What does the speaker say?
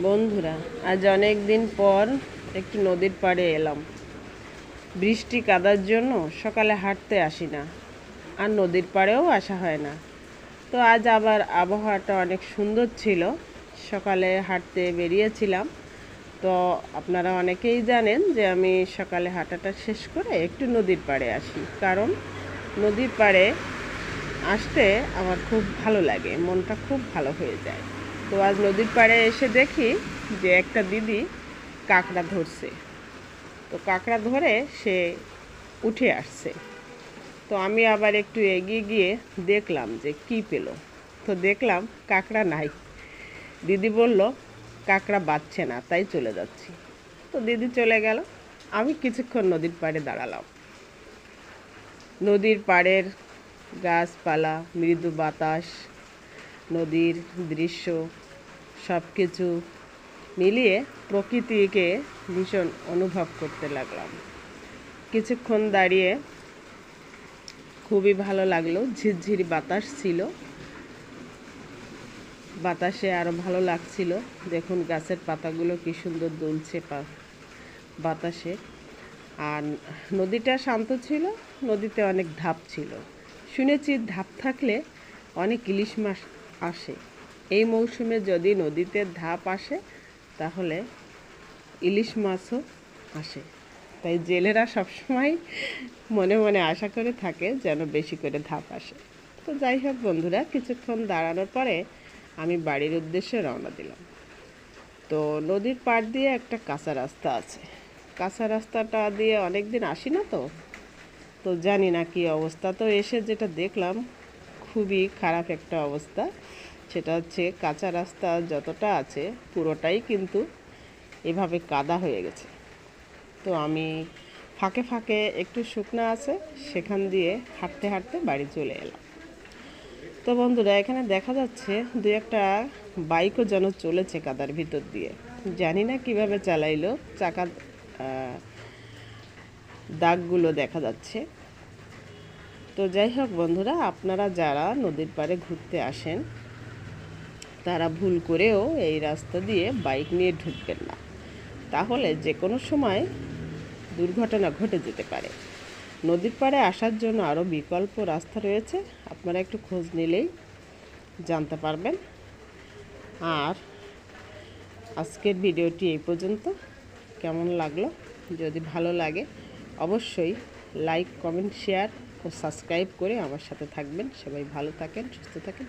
বন্ধুরা, আজ অনেক দিন পর একটু নদীর পাড়ে এলাম। বৃষ্টি কাদার জন্য সকালে হাঁটতে আসি না, আর নদীর পাড়েও আসা হয় না। তো আজ আবার আবহাওয়াটা অনেক সুন্দর ছিল, সকালে হাঁটতে বেরিয়েছিলাম। তো আপনারা অনেকেই জানেন যে আমি সকালে হাঁটাটা শেষ করে একটু নদীর পাড়ে আসি, কারণ নদীর পাড়ে আসতে আমার খুব ভালো লাগে, মনটা খুব ভালো হয়ে যায়। তো আজ নদীর পাড়ে এসে দেখি যে একটা দিদি কাঁকড়া ধরছে। তো কাঁকড়া ধরে সে উঠে আসছে। তো আমি আবার একটু এগিয়ে গিয়ে দেখলাম যে কি পেল। তো দেখলাম কাঁকড়া নাই। দিদি বলল কাঁকড়া বাচ্ছে না, তাই চলে যাচ্ছি। তো দিদি চলে গেল, আমি কিছুক্ষণ নদীর পাড়ে দাঁড়ালাম। নদীর পাড়ের গাছপালা, মৃদু বাতাস, নদীর দৃশ্য সব কিছু মিলিয়ে প্রকৃতিকে ভীষণ অনুভব করতে লাগলাম। কিছুক্ষণ দাঁড়িয়ে খুবই ভালো লাগলো, ঝিরঝিরি বাতাস ছিল, বাতাসে আরও ভালো লাগছিল। দেখুন গাছের পাতাগুলো কি সুন্দর দুলছে বাতাসে। আর নদীটা শান্ত ছিল, নদীতে অনেক ধাপ ছিল। শুনেছি ধাপ থাকলে অনেক ইলিশ মাছ আসে। এই মৌসুমে যদি নদীতে ধাপ আসে তাহলে ইলিশ মাছও আসে। তাই জেলেরা সবসময় মনে মনে আশা করে থাকে যেন বেশি করে ধাপ আসে। তো যাই হোক বন্ধুরা, কিছুক্ষণ দাঁড়ানোর পরে আমি বাড়ির উদ্দেশ্যে রওনা দিলাম। তো নদীর পাড় দিয়ে একটা কাঁচা রাস্তা আছে। কাঁচা রাস্তাটা দিয়ে অনেক দিন আসি না, তো তো জানি না কী অবস্থা। তো এসে যেটা দেখলাম খুবই খারাপ একটা অবস্থা। সেটা হচ্ছে কাঁচা রাস্তা যতটা আছে পুরোটাই কিন্তু এভাবে কাদা হয়ে গেছে। তো আমি ফাঁকে ফাঁকে একটু শুকনো আছে, সেখান দিয়ে হাঁটতে হাঁটতে বাড়ি চলে এলাম। তো বন্ধুরা, এখানে দেখা যাচ্ছে দু একটা বাইকও যেন চলেছে কাদার ভিতর দিয়ে। জানি না কিভাবে চালাইলো, চাকার দাগগুলো দেখা যাচ্ছে। তো যাই হোক বন্ধুরা, আপনারা যারা নদীর পাড়ে ঘুরতে আসেন তারা ভুল করেও এই রাস্তা দিয়ে বাইক নিয়ে ঢুকবেন না, তাহলে যে কোনো সময় দুর্ঘটনা ঘটে যেতে পারে। নদীর পাড়ে আসার জন্য আরও বিকল্প রাস্তা রয়েছে, আপনারা একটু খোঁজ নিলেই জানতে পারবেন। আর আজকের ভিডিওটি এই পর্যন্ত। কেমন লাগলো? যদি ভালো লাগে অবশ্যই লাইক, কমেন্ট, শেয়ার ও সাবস্ক্রাইব করে আমার সাথে থাকবেন। সবাই ভালো থাকেন, সুস্থ থাকেন।